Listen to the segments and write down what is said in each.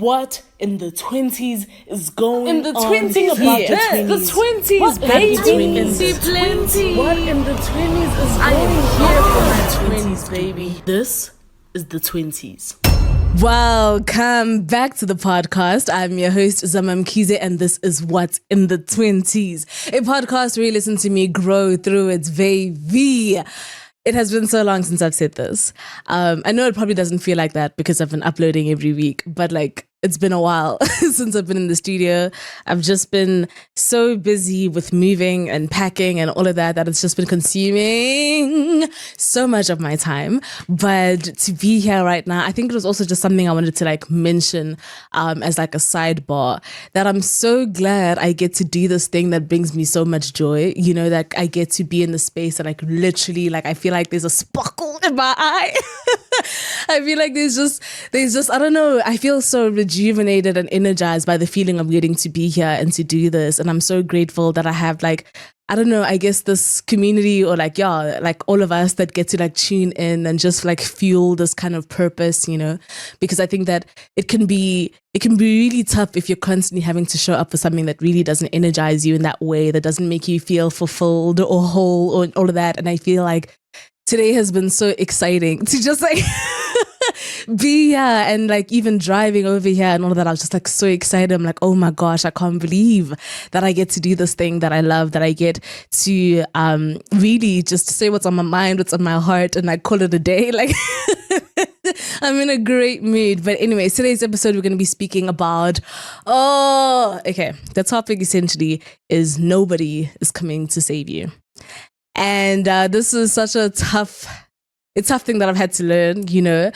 What in the 20s is going in the on? 20s? Think about Yeah. the 20s. What Baby. plenty. What in the 20s is I going am on? here for my 20s, baby. This is the 20s. Welcome back to the podcast. I'm your host, Zama Mkize, and this is What's in the 20s, a podcast where you listen to me grow through its baby. It has been so long since I've said this. I know it probably doesn't feel like that because I've been uploading every week, but it's been a while since I've been in the studio. I've just been so busy with moving and packing and all of that it's just been consuming so much of my time. But to be here right now, I think it was also just something I wanted to mention as a sidebar, that I'm so glad I get to do this thing that brings me so much joy. You know, that I get to be in the space and literally I feel like there's a sparkle in my eye. I feel like there's just I don't know, I feel so rejuvenated and energized by the feeling of getting to be here and to do this. And I'm so grateful that I have I don't know, I guess this community or all of us that get to tune in and just fuel this kind of purpose, you know, because I think that it can be really tough if you're constantly having to show up for something that really doesn't energize you in that way, that doesn't make you feel fulfilled or whole or all of that. And I feel like today has been so exciting to just be here and even driving over here and all of that. I was just so excited. I'm oh my gosh, I can't believe that I get to do this thing that I love, that I get to really just say what's on my mind, what's on my heart, and call it a day. I'm in a great mood. But anyway, today's episode we're going to be speaking about the topic essentially is nobody is coming to save you. And this is such a tough thing that I've had to learn, you know.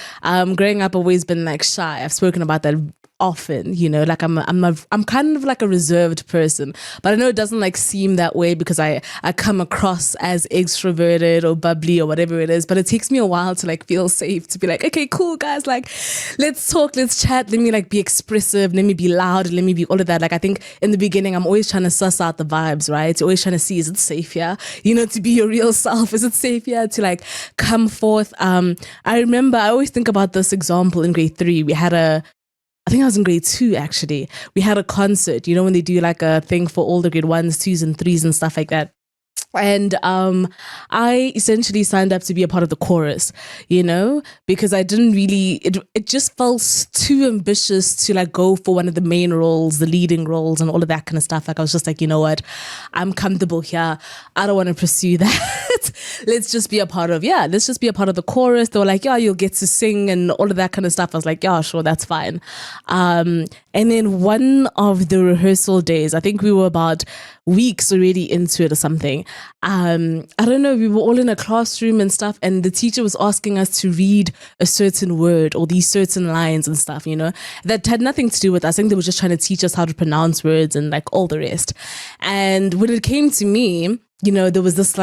Growing up, I've always been shy. I've spoken about that often, you know, I'm kind of a reserved person, but I know it doesn't seem that way because I come across as extroverted or bubbly or whatever it is, but it takes me a while to feel safe to be okay, cool guys, let's talk, let's chat, let me be expressive, let me be loud, let me be all of that. I think in the beginning I'm always trying to suss out the vibes, right? You're always trying to see, is it safe here, you know, to be your real self? Is it safe here to come forth? I remember I always think about this example in grade 3. I think I was in grade 2 actually. We had a concert, you know, when they do a thing for all the grade 1s, 2s and 3s and stuff like that. And I essentially signed up to be a part of the chorus, you know, because I didn't really, it just felt too ambitious to go for one of the main roles, the leading roles and all of that kind of stuff. I was just you know what, I'm comfortable here. I don't want to pursue that. Let's just be a part of the chorus. They were yeah, you'll get to sing and all of that kind of stuff. I was yeah, sure, that's fine. And then one of the rehearsal days, I think we were about weeks already into it or something. I don't know, we were all in a classroom and stuff, and the teacher was asking us to read a certain word or these certain lines and stuff, you know, that had nothing to do with us. I think they were just trying to teach us how to pronounce words and all the rest. And when it came to me, you know, there was this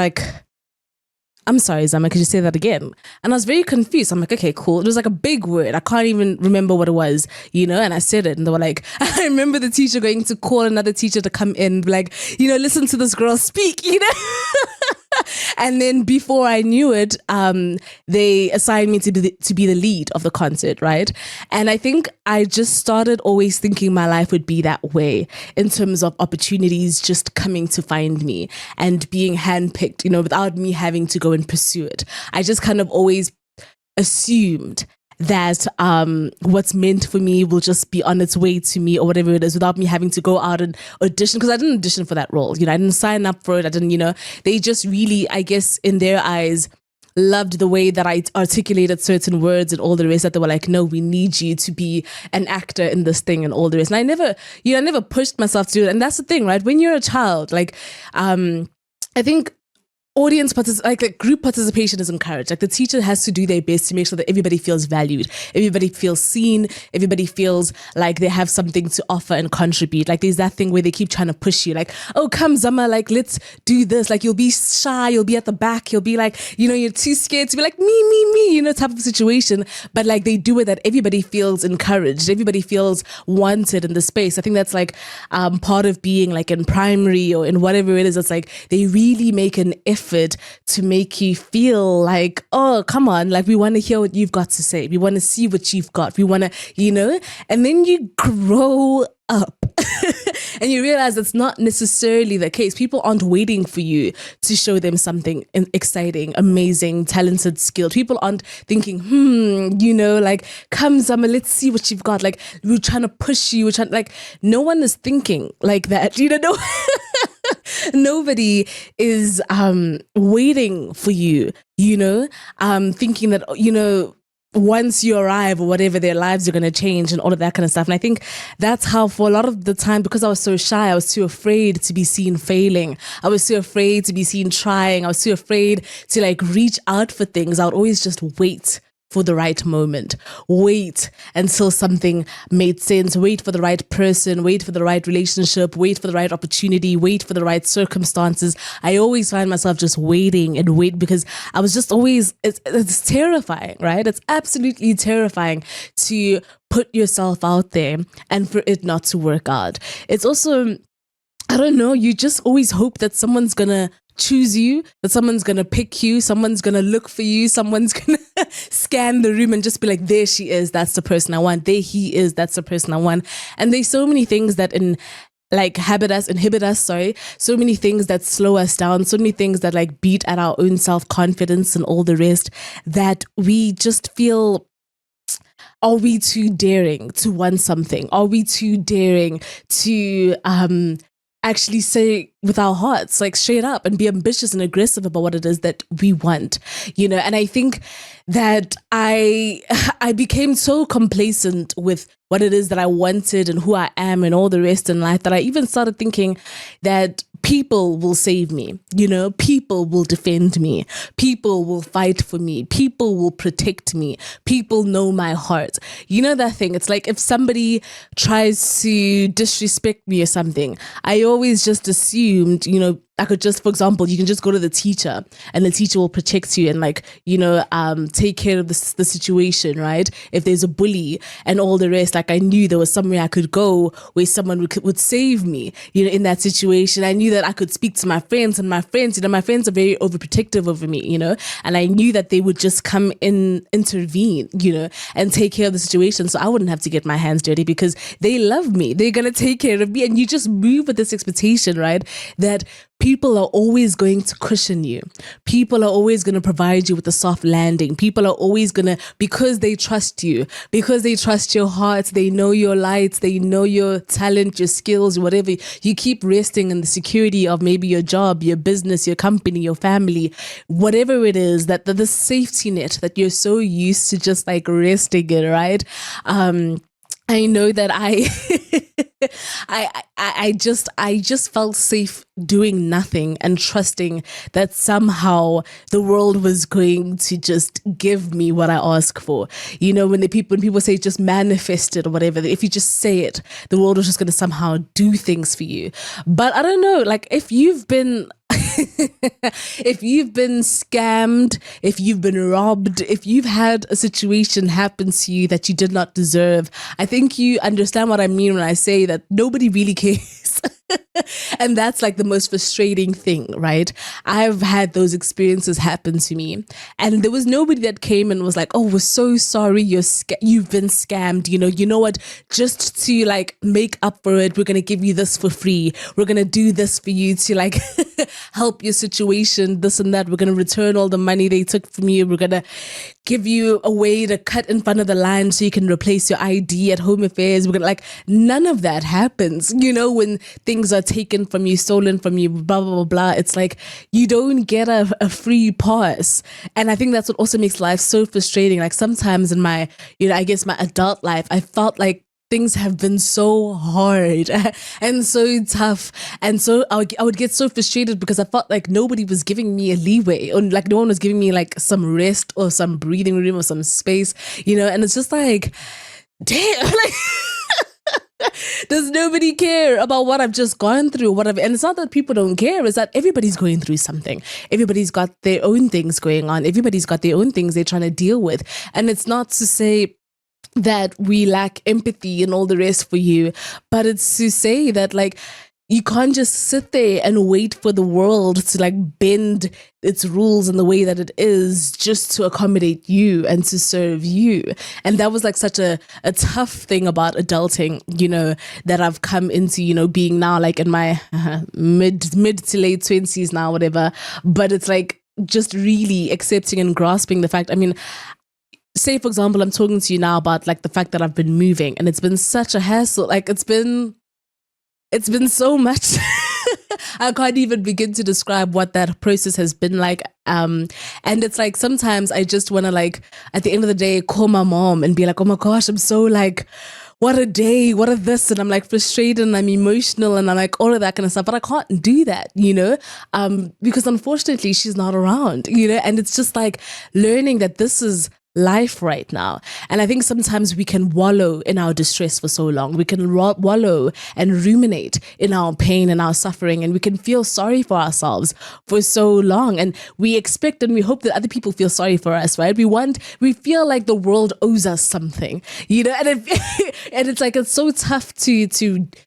I'm sorry, Zama, could you say that again? And I was very confused. I'm okay, cool. It was a big word. I can't even remember what it was, you know, and I said it and they were I remember the teacher going to call another teacher to come in, you know, listen to this girl speak, you know. And then before I knew it, they assigned me to be the lead of the concert, right? And I think I just started always thinking my life would be that way in terms of opportunities just coming to find me and being handpicked, you know, without me having to go and pursue it. I just kind of always assumed that what's meant for me will just be on its way to me or whatever it is without me having to go out and audition, because I didn't audition for that role, you know, I didn't sign up for it, I didn't, you know, they just really, I guess in their eyes, loved the way that I articulated certain words and all the rest, that they were no, we need you to be an actor in this thing and all the rest. And I never pushed myself to do it. And that's the thing, right? When you're a child, I think audience group participation is encouraged. The teacher has to do their best to make sure that everybody feels valued, everybody feels seen, everybody feels like they have something to offer and contribute. There's that thing where they keep trying to push you, oh, come Zama, let's do this. You'll be shy, you'll be at the back, you'll be you know, you're too scared to be me, you know, type of situation. But they do it that everybody feels encouraged, everybody feels wanted in the space. I think that's part of being in primary or in whatever it is. It's they really make an effort effort to make you feel like, oh, come on, like we want to hear what you've got to say. We want to see what you've got. We want to, and then you grow up and you realize it's not necessarily the case. People aren't waiting for you to show them something exciting, amazing, talented, skilled. People aren't thinking, like, come Zama, let's see what you've got. Like, we're trying to push you. No one is thinking like that. No, nobody is waiting for you, thinking that, once you arrive or whatever, their lives are going to change and all of that kind of stuff. And I think that's how for a lot of the time, because I was so shy, I was too afraid to be seen failing. I was too afraid to be seen trying. I was too afraid to reach out for things. I would always just wait for the right moment, wait until something made sense, wait for the right person, wait for the right relationship, wait for the right opportunity, wait for the right circumstances. I always find myself just waiting and wait because I was just always, it's terrifying, right? It's absolutely terrifying to put yourself out there and for it not to work out. It's also, I don't know, you just always hope that someone's gonna choose you, that someone's gonna pick you, someone's gonna look for you, someone's gonna scan the room and just be like, there she is, that's the person I want, there he is, that's the person I want. And there's so many things that inhibit us, so many things that slow us down, so many things that beat at our own self-confidence and all the rest, that we just feel, are we too daring to want something? Are we too daring to actually say with our hearts, straight up, and be ambitious and aggressive about what it is that we want, And I think that I became so complacent with what it is that I wanted and who I am and all the rest in life that I even started thinking that people will save me, people will defend me, people will fight for me, people will protect me, people know my heart. That thing, it's like if somebody tries to disrespect me or something, I always just assumed, I could just, for example, you can just go to the teacher and the teacher will protect you and take care of the situation, right? If there's a bully and all the rest, I knew there was somewhere I could go where someone would save me, in that situation. I knew that I could speak to my friends, and my friends are very overprotective over me, and I knew that they would just come intervene, and take care of the situation. So I wouldn't have to get my hands dirty because they love me. They're going to take care of me. And you just move with this expectation, right? That people are always going to cushion you. People are always going to provide you with a soft landing. People are always going to, because they trust you, because they trust your heart, they know your lights, they know your talent, your skills, whatever. You keep resting in the security of maybe your job, your business, your company, your family, whatever it is, that the safety net that you're so used to just resting in, right? I know that I just felt safe doing nothing and trusting that somehow the world was going to just give me what I ask for. When people say just manifest it or whatever, if you just say it, the world was just going to somehow do things for you. But I don't know, if you've been if you've been scammed, if you've been robbed, if you've had a situation happen to you that you did not deserve, I think you understand what I mean when I say that nobody really cares. And that's the most frustrating thing, right? I've had those experiences happen to me, and there was nobody that came and was like, oh, we're so sorry, you've been scammed, you know what, just to make up for it, we're going to give you this for free, we're going to do this for you to help your situation, this and that, we're going to return all the money they took from you, we're going to give you a way to cut in front of the line so you can replace your ID at Home Affairs. We're gonna none of that happens, when things are taken from you, stolen from you, blah, blah, blah, blah. It's you don't get a free pass. And I think that's what also makes life so frustrating. Sometimes in my, I guess my adult life, I felt things have been so hard and so tough. And so I would get so frustrated because I felt nobody was giving me a leeway, or no one was giving me some rest or some breathing room or some space, and it's just damn, does nobody care about what I've just gone through? And it's not that people don't care, it's that everybody's going through something. Everybody's got their own things going on. Everybody's got their own things they're trying to deal with. And it's not to say that we lack empathy and all the rest for you, but it's to say that you can't just sit there and wait for the world to like bend its rules in the way that it is just to accommodate you and to serve you. And that was like such a tough thing about adulting, you know, that I've come into, you know, being now like in my mid to late 20s now, whatever. But it's like just really accepting and grasping the fact. I mean, say for example, I'm talking to you now about like the fact that I've been moving and it's been such a hassle. Like it's been so much. I can't even begin to describe what that process has been like. And it's like sometimes I just want to like at the end of the day call my mom and be like, oh my gosh, I'm so like, what a day, what a this, and I'm like frustrated and I'm emotional and I'm like all of that kind of stuff. But I can't do that, you know, because unfortunately she's not around, you know, and it's just like learning that this is life right now. And I think sometimes we can wallow in our distress for so long. We can wallow and ruminate in our pain and our suffering, and we can feel sorry for ourselves for so long. And we expect and we hope that other people feel sorry for us, right? We feel like the world owes us something, you know, and and it's like, it's so tough to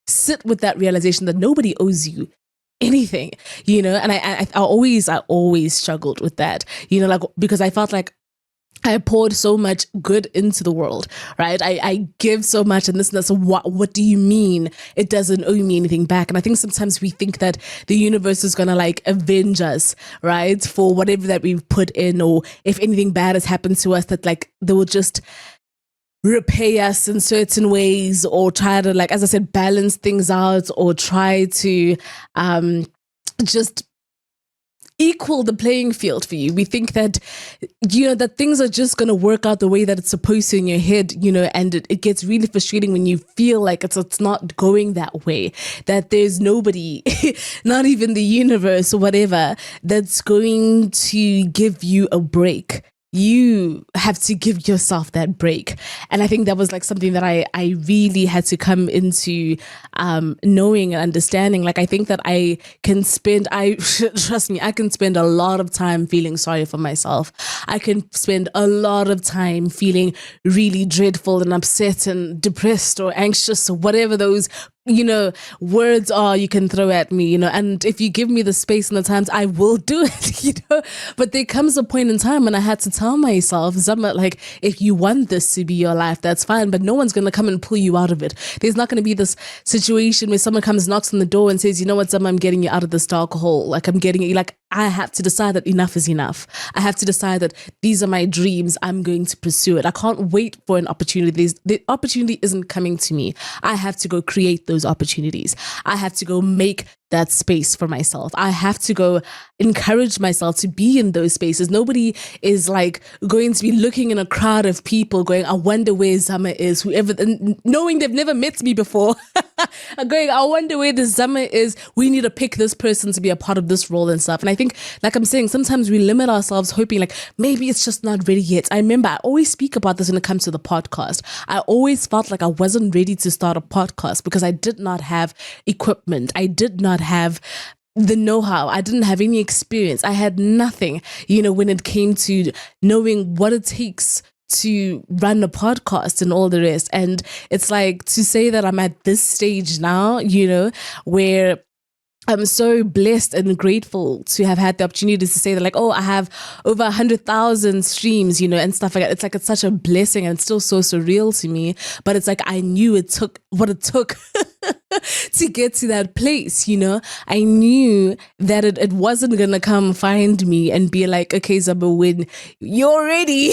sit with that realization that nobody owes you anything, you know. And I always struggled with that, you know, like, because I felt like I poured so much good into the world, right? I give so much and this and that. So what do you mean it doesn't owe me anything back? And I think sometimes we think that the universe is going to like avenge us, right? For whatever that we've put in, or if anything bad has happened to us, that like they will just repay us in certain ways, or try to, like, as I said, balance things out, or try to just equal the playing field for you. We think that, you know, that things are just going to work out the way that it's supposed to in your head, you know, and it gets really frustrating when you feel like it's not going that way, that there's nobody, not even the universe or whatever, that's going to give you a break. You have to give yourself that break. And I think that was like something that I really had to come into knowing and understanding. Like, I think that trust me, I can spend a lot of time feeling sorry for myself. I can spend a lot of time feeling really dreadful and upset and depressed or anxious or whatever those, you know, words are you can throw at me, you know, and if you give me the space and the times, I will do it, you know. But there comes a point in time when I had to tell myself, Zama, like, if you want this to be your life, that's fine, but no one's going to come and pull you out of it. There's not going to be this situation where someone comes, knocks on the door and says, you know what, Zama, I'm getting you out of this dark hole. Like, I'm getting you, like, I have to decide that enough is enough. I have to decide that these are my dreams. I'm going to pursue it. I can't wait for an opportunity. The opportunity isn't coming to me. I have to go create those opportunities. I have to go make that space for myself. I have to go encourage myself to be in those spaces. Nobody is like going to be looking in a crowd of people going, I wonder where Zama is, whoever, knowing they've never met me before. Going, I wonder where the Zama is. We need to pick this person to be a part of this role and stuff. And I think, like I'm saying, sometimes we limit ourselves hoping like, maybe it's just not ready yet. I remember I always speak about this when it comes to the podcast. I always felt like I wasn't ready to start a podcast because I did not have equipment. I did not have the know-how. I didn't have any experience. I had nothing, you know, when it came to knowing what it takes to run a podcast and all the rest. And it's like, to say that I'm at this stage now, you know, where I'm so blessed and grateful to have had the opportunity to say that, like, oh, I have over 100,000 streams, you know, and stuff like that. It's like, it's such a blessing and it's still so surreal to me. But it's like, I knew it took what it took to get to that place, you know. I knew that it wasn't going to come find me and be like, okay, Zaba, when you're ready,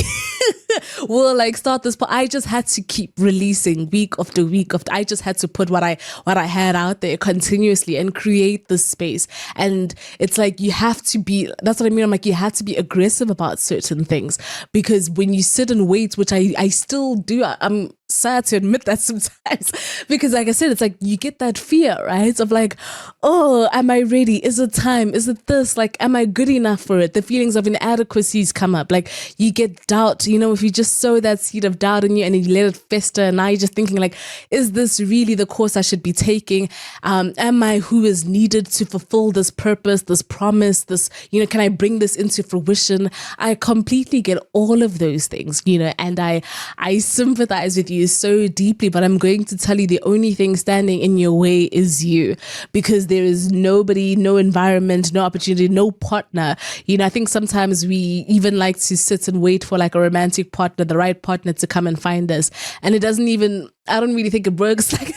we'll like start this. But I just had to keep releasing week after week after. I just had to put what I had out there continuously and create the space. And it's like, you have to be, that's what I mean. I'm like, you have to be aggressive about certain things, because when you sit and wait, which I still do, I'm sad to admit that sometimes, because like I said, it's like you get that fear, right, of like, oh, am I ready? Is it time? Is it this? Like, am I good enough for it? The feelings of inadequacies come up. Like, you get doubt, you know, if you just sow that seed of doubt in you and you let it fester, and now you're just thinking like, is this really the course I should be taking? Am I who is needed to fulfill this purpose, this promise, this, can I bring this into fruition? I completely get all of those things, and I sympathize with you so deeply, but I'm going to tell you the only thing standing in your way is you, because there is nobody, no environment, no opportunity, no partner. I think sometimes we even like to sit and wait for like a romantic partner, the right partner to come and find us. And it doesn't even, I don't really think it works like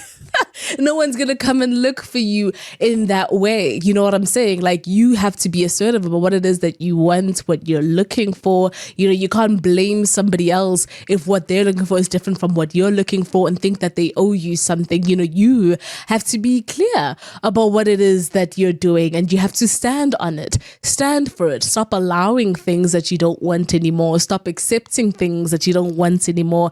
no one's going to come and look for you in that way. You know what I'm saying? Like, you have to be assertive about what it is that you want, what you're looking for. You can't blame somebody else if what they're looking for is different from what you're looking for and think that they owe you something. You have to be clear about what it is that you're doing, and you have to stand on it, stand for it. Stop allowing things that you don't want anymore. Stop accepting things that you don't want anymore.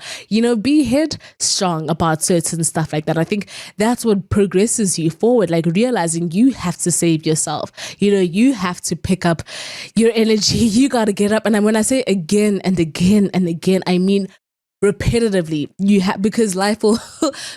Be headstrong about certain stuff like that. I think that's what progresses you forward, like realizing you have to save yourself. You have to pick up your energy. You got to get up. And when I say again and again and again, I mean repetitively. Because life will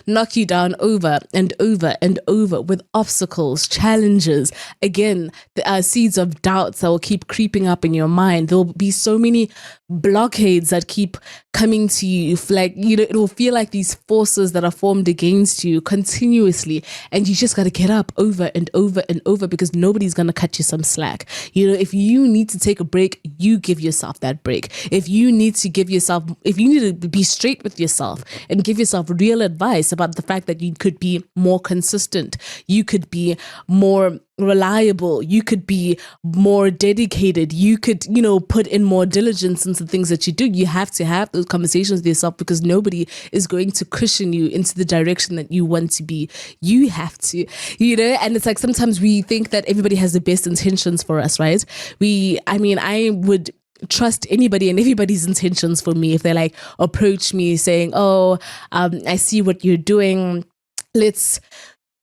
knock you down over and over and over with obstacles, challenges. Again, the seeds of doubts that will keep creeping up in your mind. There will be so many blockades that keep coming to you. Like, it will feel like these forces that are formed against you continuously. And you just got to get up over and over and over, because nobody's going to cut you some slack. If you need to take a break, you give yourself that break. If you need to be straight with yourself and give yourself real advice about the fact that you could be more consistent, you could be more reliable, you could be more dedicated, you could, put in more diligence into the things that you do. You have to have those conversations with yourself, because nobody is going to cushion you into the direction that you want to be. You have to, and it's like sometimes we think that everybody has the best intentions for us, right? I would trust anybody and everybody's intentions for me if they like approach me saying, I see what you're doing, let's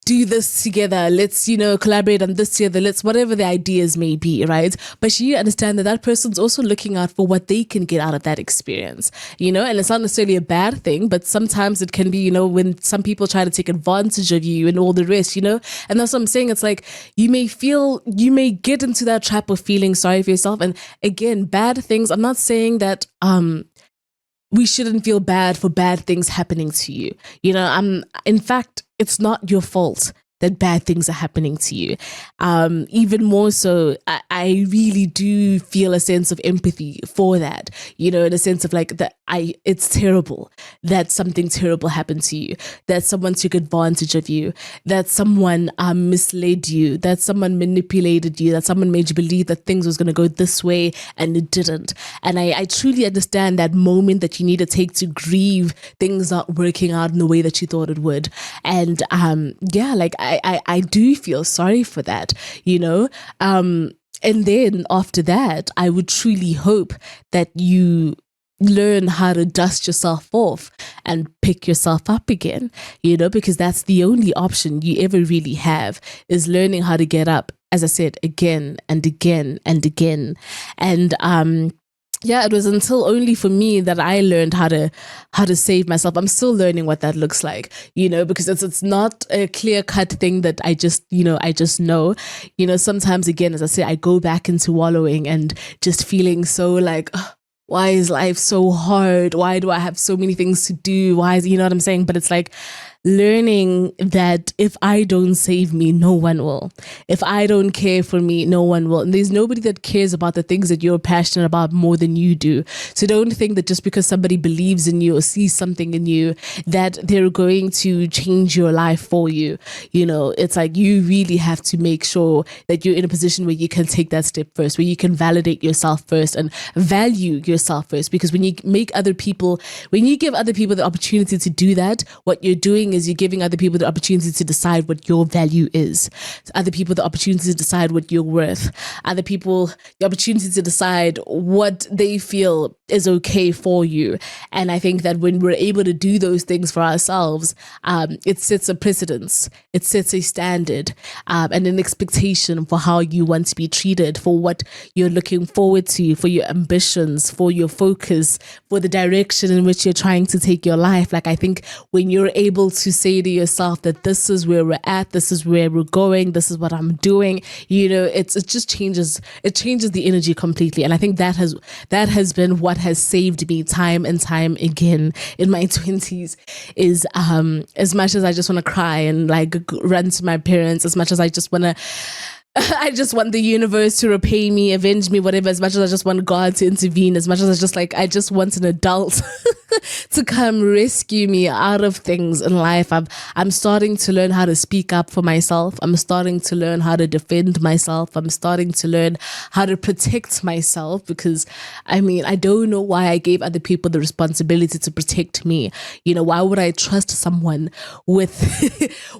do this together, let's collaborate on this together, let's whatever the ideas may be, right? But you understand that person's also looking out for what they can get out of that experience, and it's not necessarily a bad thing, but sometimes it can be, when some people try to take advantage of you and all the rest, and that's what I'm saying. It's like you may get into that trap of feeling sorry for yourself. And again, bad things, I'm not saying that we shouldn't feel bad for bad things happening to you. In fact, it's not your fault that bad things are happening to you. Even more so, I really do feel a sense of empathy for that, in a sense of like that it's terrible that something terrible happened to you, that someone took advantage of you, that someone misled you, that someone manipulated you, that someone made you believe that things was going to go this way and it didn't. And I truly understand that moment that you need to take to grieve things not working out in the way that you thought it would. And I do feel sorry for that, and then after that, I would truly hope that you learn how to dust yourself off and pick yourself up again, because that's the only option you ever really have, is learning how to get up, as I said, again and again and again. And it was until only for me that I learned how to save myself. I'm still learning what that looks like, because it's not a clear-cut thing that I just know. Sometimes, again, as I say, I go back into wallowing and just feeling so like, why is life so hard? Why do I have so many things to do? Why is, what I'm saying? But it's like learning that if I don't save me, no one will. If I don't care for me, no one will. And there's nobody that cares about the things that you're passionate about more than you do. So don't think that just because somebody believes in you or sees something in you, that they're going to change your life for you. It's like you really have to make sure that you're in a position where you can take that step first, where you can validate yourself first and value yourself first. Because when you give other people the opportunity to do that, what you're doing is you're giving other people the opportunity to decide what your value is, other people the opportunity to decide what you're worth, other people the opportunity to decide what they feel is okay for you. And I think that when we're able to do those things for ourselves, it sets a precedence, it sets a standard, and an expectation for how you want to be treated, for what you're looking forward to, for your ambitions, for your focus, for the direction in which you're trying to take your life. Like, I think when you're able to say to yourself that this is where we're at, this is where we're going, this is what I'm doing, it just changes the energy completely. And I think that has been what has saved me time and time again in my 20s, is as much as I just want to cry and like run to my parents, as much as I just want to I just want the universe to repay me, avenge me, whatever, as much as I just want God to intervene, as much as I just want an adult to come rescue me out of things in life. I'm starting to learn how to speak up for myself. I'm starting to learn how to defend myself. I'm starting to learn how to protect myself, because I don't know why I gave other people the responsibility to protect me. Why would I trust someone with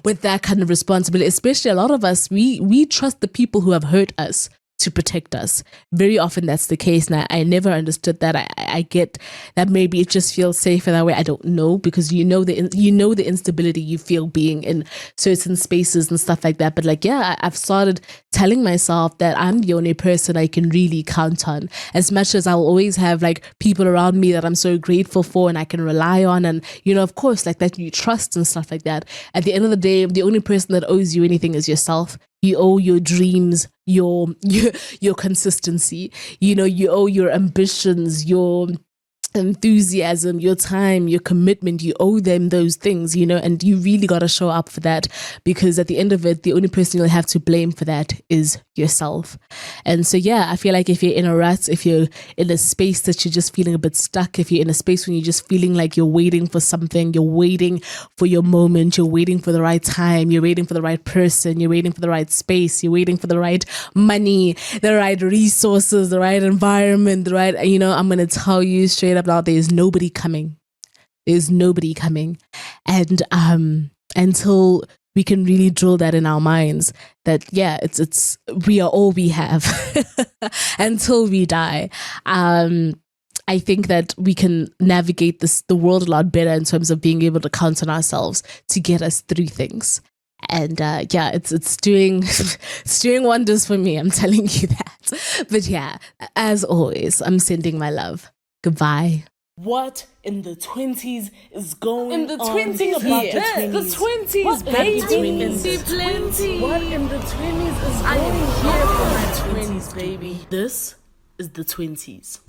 with that kind of responsibility? Especially a lot of us, we trust the people who have hurt us to protect us. Very often that's the case, and I never understood that. I get that maybe it just feels safer that way. I don't know, because the instability you feel being in certain spaces and stuff like that. But I've started telling myself that I'm the only person I can really count on. As much as I'll always have people around me that I'm so grateful for and I can rely on, and of course that you trust and stuff like that. At the end of the day, the only person that owes you anything is yourself. You owe your dreams, your consistency. You owe your ambitions, your enthusiasm, your time, your commitment. You owe them those things, and you really got to show up for that, because at the end of it, the only person you'll have to blame for that is yourself. And so I feel like if you're in a rut, if you're in a space that you're just feeling a bit stuck, if you're in a space when you're just feeling like you're waiting for something, you're waiting for your moment, you're waiting for the right time, you're waiting for the right person, you're waiting for the right space, you're waiting for the right money, the right resources, the right environment, the right, I'm going to tell you straight up now, there's nobody coming. There's nobody coming. And until we can really drill that in our minds, that it's we are all we have until we die. I think that we can navigate the world a lot better in terms of being able to count on ourselves to get us through things. And it's doing it's doing wonders for me, I'm telling you that. But as always, I'm sending my love. Goodbye. What in the 20s is going on? In the 20s, about yes. the 20s, baby. Plenty. What in the 20s is I going am on? here for my 20s, baby. This is the 20s.